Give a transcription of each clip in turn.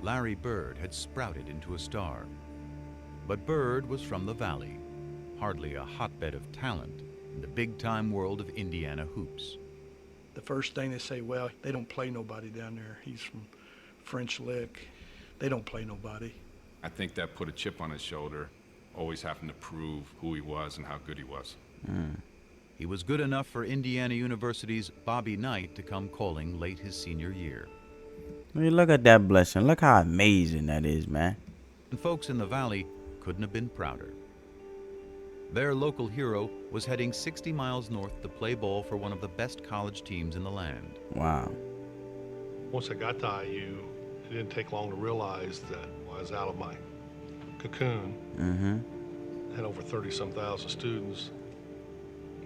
Larry Bird had sprouted into a star. But Bird was from the Valley, hardly a hotbed of talent in the big-time world of Indiana hoops. The first thing they say, well, they don't play nobody down there. He's from French Lick. They don't play nobody. I think that put a chip on his shoulder, always having to prove who he was and how good he was. He was good enough for Indiana University's Bobby Knight to come calling late his senior year. I mean, look at that blessing. Look how amazing that is, man. And folks in the Valley couldn't have been prouder. Their local hero was heading 60 miles north to play ball for one of the best college teams in the land. Wow. Once I got to IU, it didn't take long to realize that I was out of my cocoon. Had over 30-some thousand students,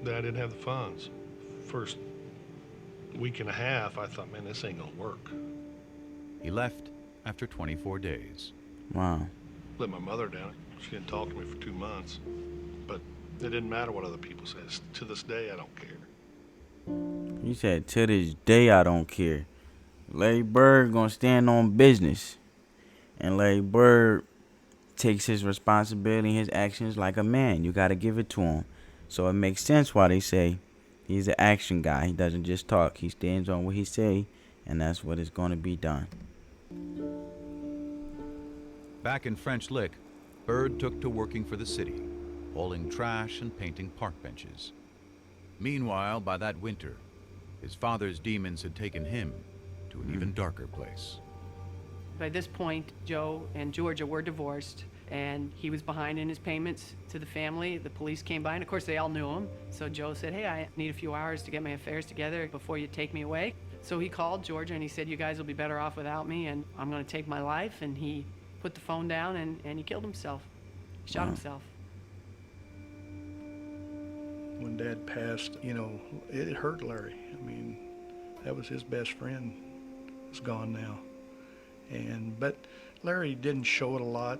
that I didn't have the funds. First week and a half, I thought, man, this ain't gonna work. He left after 24 days. Wow. Let my mother down. She didn't talk to me for 2 months. But it didn't matter what other people said. To this day, I don't care. He said, to this day, I don't care. Larry Bird gonna stand on business. And Larry Bird takes his responsibility and his actions like a man. You gotta give it to him. So it makes sense why they say he's an action guy. He doesn't just talk. He stands on what he say, and that's what is gonna be done. Back in French Lick, Bird took to working for the city, hauling trash and painting park benches. Meanwhile, by that winter, his father's demons had taken him to an even darker place. By this point, Joe and Georgia were divorced, and he was behind in his payments to the family. The police came by, and of course they all knew him. So Joe said, hey, I need a few hours to get my affairs together before you take me away. So he called Georgia and he said, you guys will be better off without me, and I'm gonna take my life. And he put the phone down and he killed himself. He shot himself. When Dad passed, it hurt Larry. I mean, that was his best friend. It's gone now. But Larry didn't show it a lot.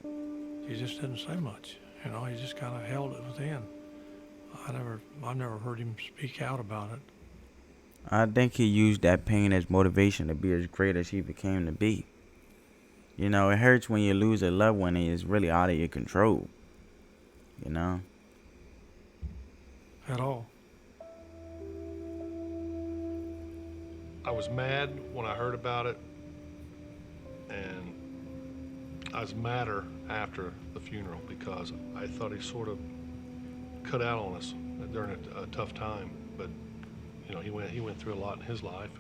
He just didn't say much. He just kind of held it within. I've never heard him speak out about it. I think he used that pain as motivation to be as great as he became to be. It hurts when you lose a loved one and it's really out of your control. At all. I was mad when I heard about it, and I was madder after the funeral because I thought he sort of cut out on us during a tough time. But he went through a lot in his life.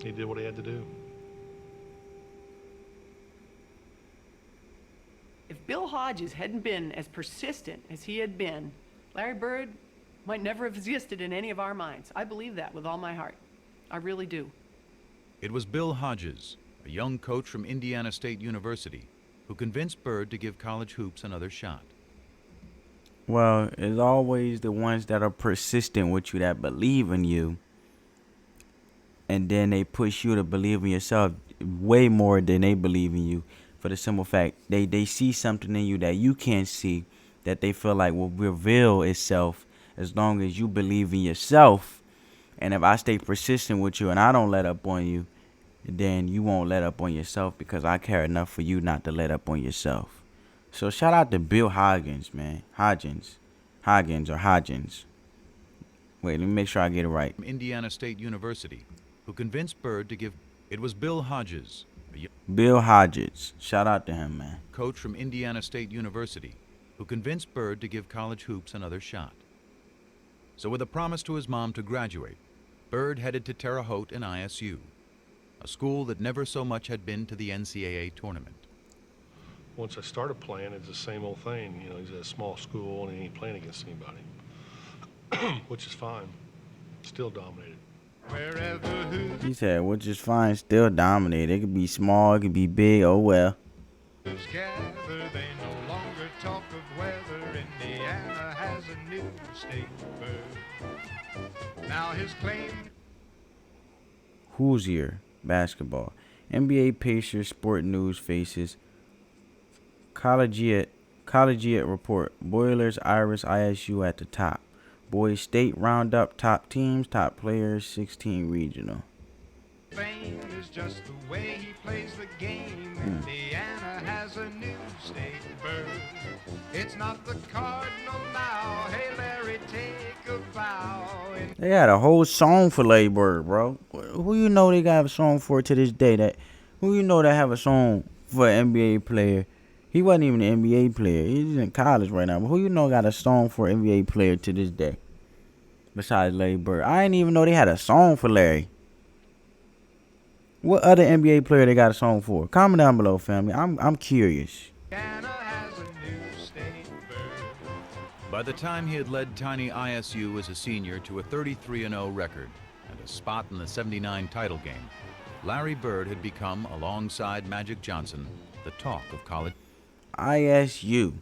He did what he had to do. If Bill Hodges hadn't been as persistent as he had been, Larry Bird might never have existed in any of our minds. I believe that with all my heart. I really do. It was Bill Hodges, a young coach from Indiana State University, who convinced Bird to give college hoops another shot. Well, it's always the ones that are persistent with you, that believe in you, and then they push you to believe in yourself way more than they believe in you. For the simple fact, they see something in you that you can't see, that they feel like will reveal itself as long as you believe in yourself. And if I stay persistent with you and I don't let up on you, then you won't let up on yourself, because I care enough for you not to let up on yourself. So shout out to Bill Hodgins, man. Hodgins. Wait, let me make sure I get it right. From Indiana State University, who convinced Bird to give... It was Bill Hodges, Bill Hodges. Shout out to him, man. Coach from Indiana State University, who convinced Bird to give college hoops another shot. So with a promise to his mom to graduate, Bird headed to Terre Haute and ISU, a school that never so much had been to the NCAA tournament. Once I started playing, it's the same old thing. He's at a small school and he ain't playing against anybody, which is fine. Still dominated. He said, which is fine, still dominated. It could be small, it could be big, oh well. They no longer talk of whether Indiana has a new state bird. Now his claim. Hoosier basketball. NBA Pacers Sport News faces Collegiate report. Boilers, Iris, ISU at the top. Boys State round up top teams, top players, 16 regional. fame is just the way he plays the game. Indiana has a new state bird. It's not the cardinal now. Hey, Larry, take a bow. They had a whole song for Larry Bird, bro. Who you know they got a song for to this day? Who you know that have a song for an NBA player? He wasn't even an NBA player. He's in college right now. But who you know got a song for an NBA player to this day? Besides Larry Bird. I didn't even know they had a song for Larry. What other NBA player they got a song for? Comment down below, family. I'm curious. Indiana has a new state bird. By the time he had led Tiny ISU as a senior to a 33-0 record and a spot in the '79 title game, Larry Bird had become, alongside Magic Johnson, the talk of college. ISU.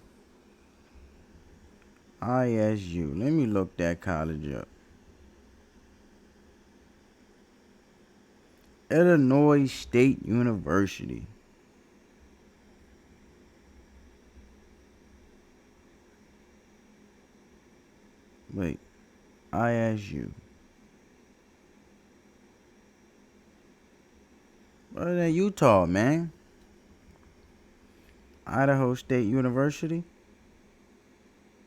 Let me look that college up. Illinois State University. Wait. ISU. What is that, Utah, man? Idaho State University?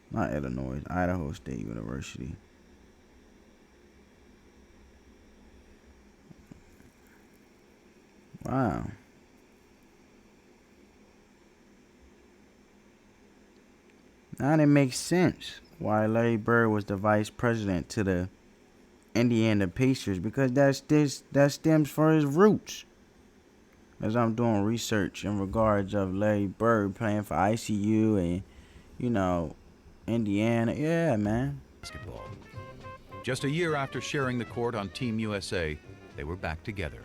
Not Illinois, Idaho State University. Wow. Now it makes sense why Larry Bird was the vice president to the Indiana Pacers, because that stems from his roots. As I'm doing research in regards of Larry Bird playing for ICU and, you know, Indiana. Yeah, man. Basketball. Just a year after sharing the court on Team USA, they were back together.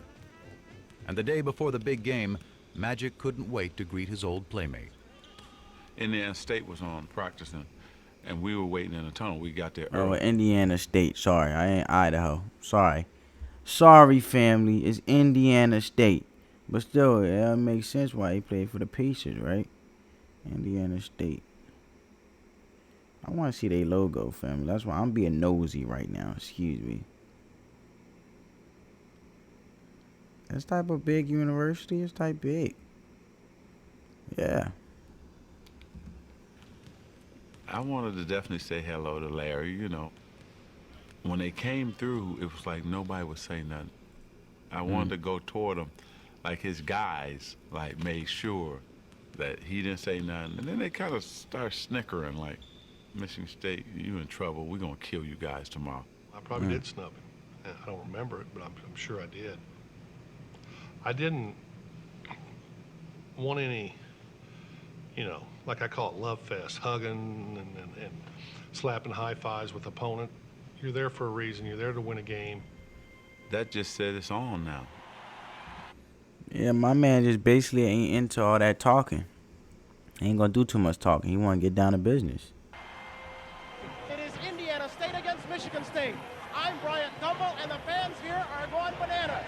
And the day before the big game, Magic couldn't wait to greet his old playmate. Indiana State was on practicing, and we were waiting in the tunnel. We got there Oh, early. Indiana State. Sorry, I ain't Idaho. Sorry, family. It's Indiana State. But still, it makes sense why he played for the Pacers, right? Indiana State. I want to see their logo, family. That's why I'm being nosy right now. Excuse me. This type of big university is type big. Yeah. I wanted to definitely say hello to Larry. You know, when they came through, it was like nobody would say nothing. I wanted to go toward him, like his guys, like made sure that he didn't say nothing, and then they kind of start snickering, like, Michigan State, you in trouble. We're gonna kill you guys tomorrow. I probably did snub him. I don't remember it, but I'm sure I did. I didn't want any, like I call it love fest, hugging and slapping high fives with opponent. You're there for a reason. You're there to win a game. That just said it's on now. Yeah, my man just basically ain't into all that talking. He ain't gonna do too much talking. He wanna get down to business. It is Indiana State against Michigan State. I'm Bryant Gumbel, and the fans here are going bananas.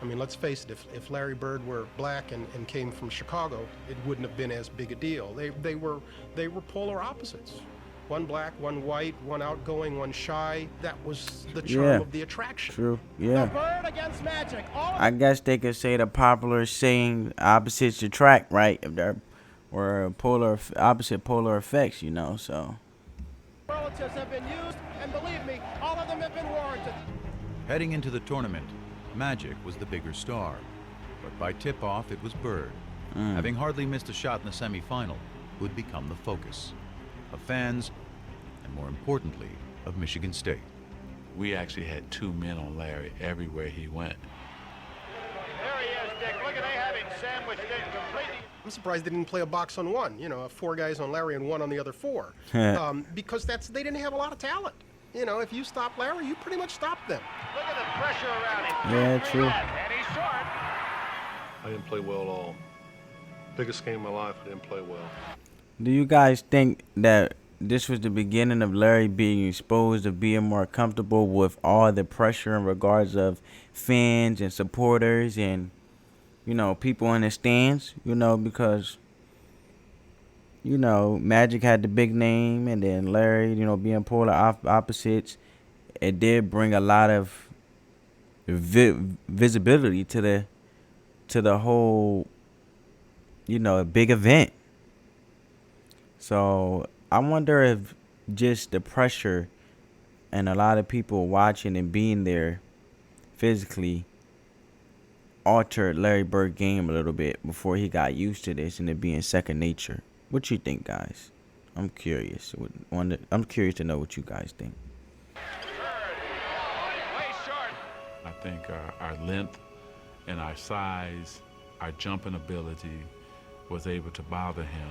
I mean, let's face it, if Larry Bird were black and came from Chicago, it wouldn't have been as big a deal. They were polar opposites. One black, one white, one outgoing, one shy. That was the charm of the attraction. True. Yeah. The Bird against Magic. I guess they could say the popular saying opposites attract, right? If they're or opposite polar effects, so. Relatives have been used, and believe me, all of them have been warranted. Heading into the tournament, Magic was the bigger star. But by tip-off, it was Bird, having hardly missed a shot in the semifinal, who had become the focus of fans, and more importantly, of Michigan State. We actually had two men on Larry everywhere he went. There he is, Dick. Look at they have him sandwiched in completely. I'm surprised they didn't play a box on one. 4 guys on Larry and one on the other 4, because they didn't have a lot of talent. If you stop Larry, you pretty much stop them. Look at the pressure around him. Yeah, true. And he's short. I didn't play well at all. Biggest game of my life, I didn't play well. Do you guys think that this was the beginning of Larry being exposed to being more comfortable with all the pressure in regards of fans and supporters and, people in the stands, because, Magic had the big name and then Larry, being polar opposites, it did bring a lot of visibility to the whole, big event. So I wonder if just the pressure and a lot of people watching and being there physically altered Larry Bird game a little bit before he got used to this and it being second nature. What you think, guys? I'm curious. I'm curious to know what you guys think. I think our length and our size, our jumping ability was able to bother him.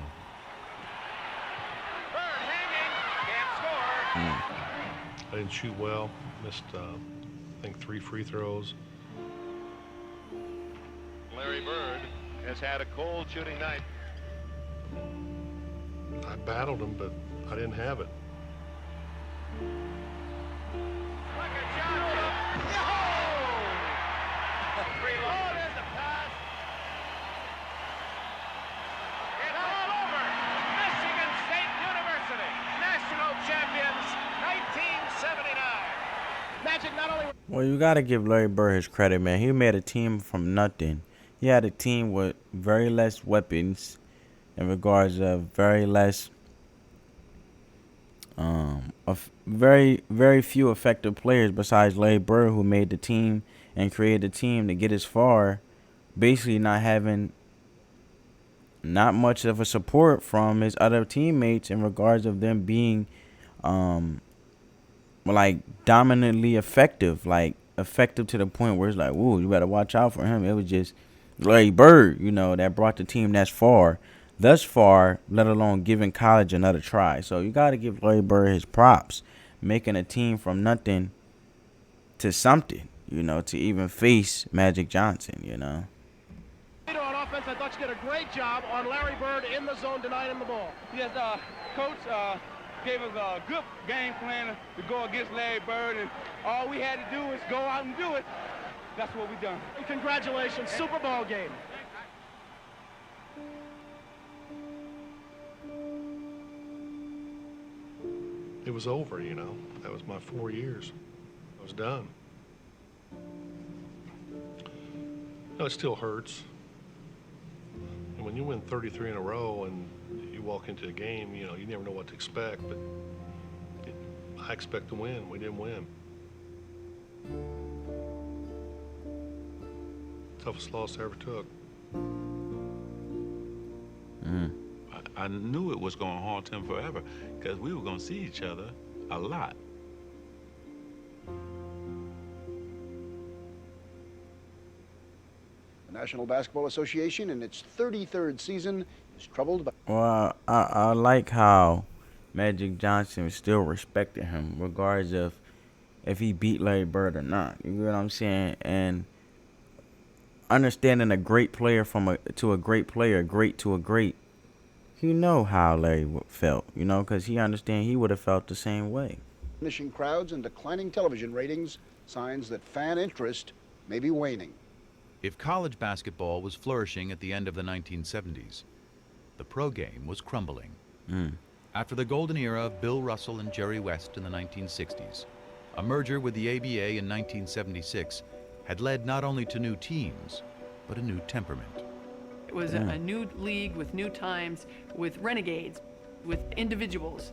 I didn't shoot well. Missed, I think, 3 free throws. Larry Bird has had a cold shooting night. I battled him, but I didn't have it. Reloaded the pass. It's all over. Michigan State University, national champions, 1979. Magic not only. Well, you got to give Larry Bird his credit, man. He made a team from nothing. He had a team with very less weapons in regards of very less, very, very few effective players besides Larry Bird, who made the team and created the team to get as far, basically not having not much of a support from his other teammates in regards of them being, like dominantly effective, like effective to the point where it's like, whoa, you better watch out for him. It was just Larry Bird, that brought the team thus far, let alone giving college another try. So you got to give Larry Bird his props, making a team from nothing to something, to even face Magic Johnson, On offense, I thought you did a great job on Larry Bird in the zone denying him the ball. Yes, Coach gave us a good game plan to go against Larry Bird, and all we had to do was go out and do it. That's what we done. And congratulations, Super Bowl game. It was over, That was my 4 years. I was done. It still hurts. And when you win 33 in a row and you walk into a game, you never know what to expect, but I expect to win. We didn't win. Toughest loss I ever took. I knew it was going to haunt him forever because we were going to see each other a lot. The National Basketball Association in its 33rd season is troubled by... Well, I like how Magic Johnson still respected him regardless of if he beat Larry Bird or not. You know what I'm saying? And understanding a great player to a great player, great to a great, how Larry felt, because he understand he would have felt the same way. Diminishing crowds and declining television ratings, signs that fan interest may be waning. If college basketball was flourishing at the end of the 1970s, the pro game was crumbling. After the golden era of Bill Russell and Jerry West in the 1960s, a merger with the ABA in 1976 had led not only to new teams, but a new temperament. It was a new league with new times, with renegades, with individuals.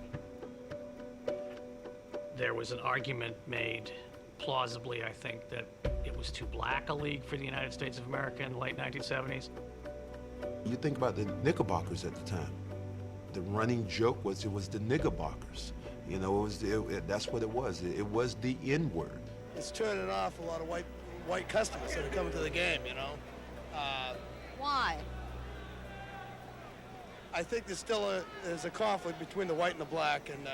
There was an argument made, plausibly, I think, that it was too black a league for the United States of America in the late 1970s. You think about the Knickerbockers at the time. The running joke was it was the Knickerbockers. That's what it was. It was the N-word. It's turning off a lot of white customers that are coming to the game, Why? I think there's a conflict between the white and the black, and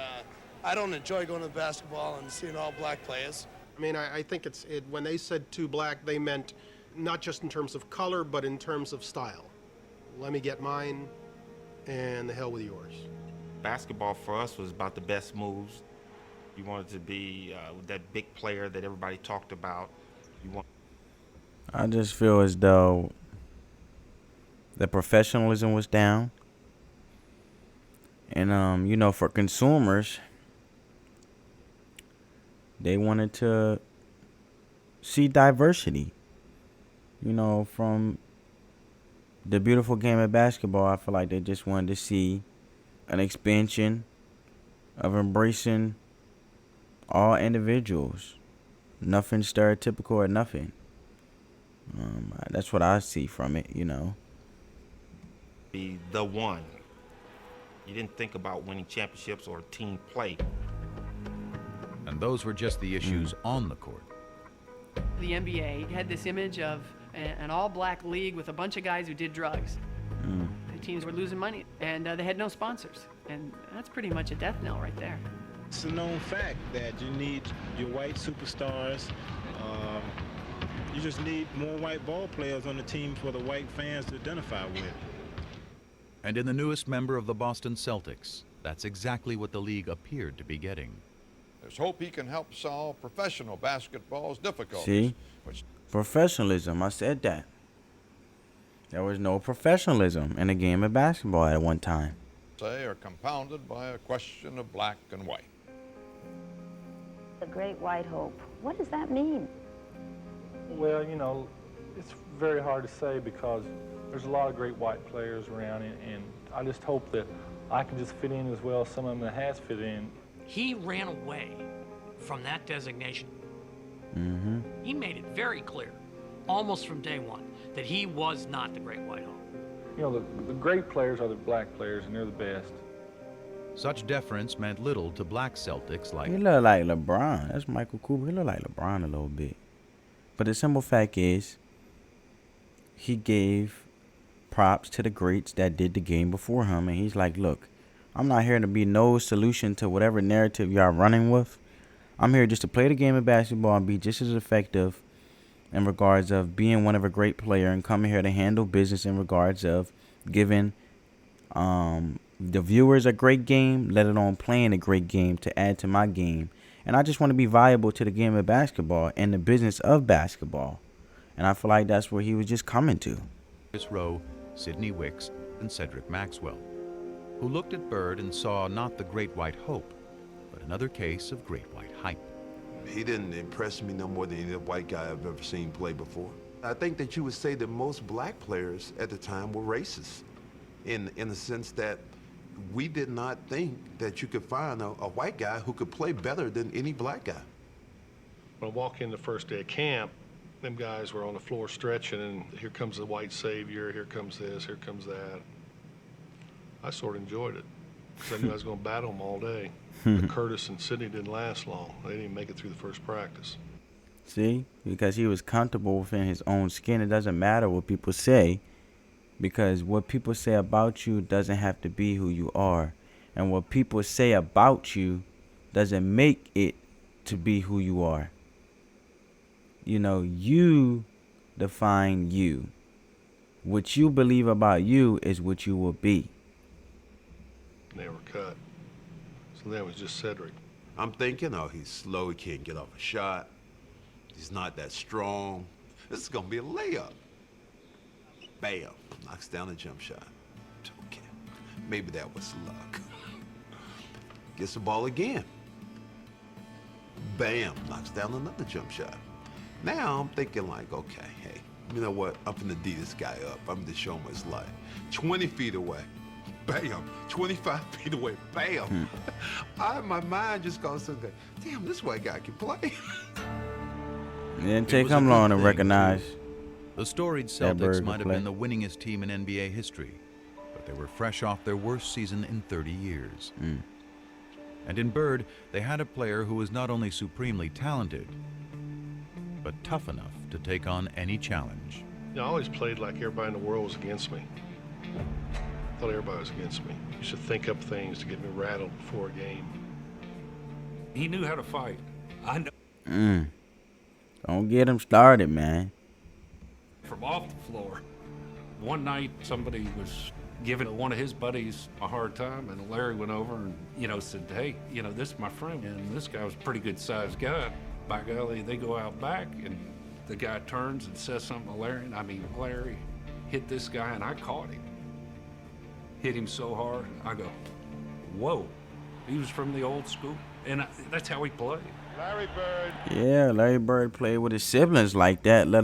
I don't enjoy going to basketball and seeing all black players. I mean, I think when they said too black, they meant not just in terms of color, but in terms of style. Let me get mine, and the hell with yours. Basketball for us was about the best moves. You wanted to be that big player that everybody talked about. I just feel as though the professionalism was down. And, for consumers, they wanted to see diversity. You know, from the beautiful game of basketball, I feel like they just wanted to see an expansion of embracing all individuals. Nothing stereotypical or nothing. That's what I see from it, you know. Be the one. You didn't think about winning championships or team play. And those were just the issues on the court. The NBA had this image of an all-black league with a bunch of guys who did drugs. The teams were losing money, and they had no sponsors. And that's pretty much a death knell right there. It's a known fact that you need your white superstars. You just need more white ball players on the team for the white fans to identify with. And in the newest member of the Boston Celtics, that's exactly what the league appeared to be getting. There's hope he can help solve professional basketball's difficulties. See? Professionalism, I said that. There was no professionalism in the game of basketball at one time. Say are compounded by a question of black and white. The Great White Hope. What does that mean? Well, you know, it's very hard to say because there's a lot of great white players around, and I just hope that I can just fit in as well as some of them that has fit in. He ran away from that designation. Mm-hmm. He made it very clear, almost from day one, that he was not the Great White Hope. You know, the great players are the black players, and they're the best. Such deference meant little to black Celtics like... He look like LeBron. That's Michael Cooper. He look like LeBron a little bit. But the simple fact is, he gave props to the greats that did the game before him. And he's like, look, I'm not here to be no solution to whatever narrative y'all running with. I'm here just to play the game of basketball and be just as effective in regards of being one of a great player and coming here to handle business in regards of giving the viewers a great game, let alone playing a great game to add to my game. And I just want to be viable to the game of basketball and the business of basketball. And I feel like that's where he was just coming to. Chris Rowe, Sidney Wicks, and Cedric Maxwell, who looked at Bird and saw not the Great White Hope, but another case of Great White Hype. He didn't impress me no more than any white guy I've ever seen play before. I think that you would say that most black players at the time were racist in the sense that we did not think that you could find a white guy who could play better than any black guy. When I walk in the first day of camp, them guys were on the floor stretching, and here comes the white savior, here comes this, here comes that. I sort of enjoyed it because I knew I was going to battle them all day. But Curtis and Sidney didn't last long. They didn't even make it through the first practice. See? Because he was comfortable within his own skin. It doesn't matter what people say, because what people say about you doesn't have to be who you are. And what people say about you doesn't make it to be who you are. You know, you define you. What you believe about you is what you will be. They were cut. So that was just Cedric. I'm thinking, oh, he's slow, he can't get off a shot. He's not that strong. This is gonna be a layup. Bam, knocks down a jump shot. Okay, maybe that was luck. Gets the ball again. Bam, knocks down another jump shot. Now I'm thinking like, okay, hey, you know what? I'm gonna D this guy up. I'm gonna show him his life. 20 feet away. Bam, 25 feet away, bam. My mind just goes to, damn, this white guy can play. It didn't take him long to recognize. The storied Celtics might have been the winningest team in NBA history, but they were fresh off their worst season in 30 years. And in Bird, they had a player who was not only supremely talented, but tough enough to take on any challenge. You know, I always played like everybody in the world was against me. I thought everybody was against me. You should think up things to get me rattled before a game. He knew how to fight. I know. Don't get him started, man. From off the floor. One night, somebody was giving one of his buddies a hard time, and Larry went over and, said, hey, this is my friend, and this guy was a pretty good-sized guy. By golly, they go out back, and the guy turns and says something to Larry, and Larry hit this guy, and I caught him. Hit him so hard, I go, whoa. He was from the old school, and that's how he played. Larry Bird. Yeah, Larry Bird played with his siblings like that. Let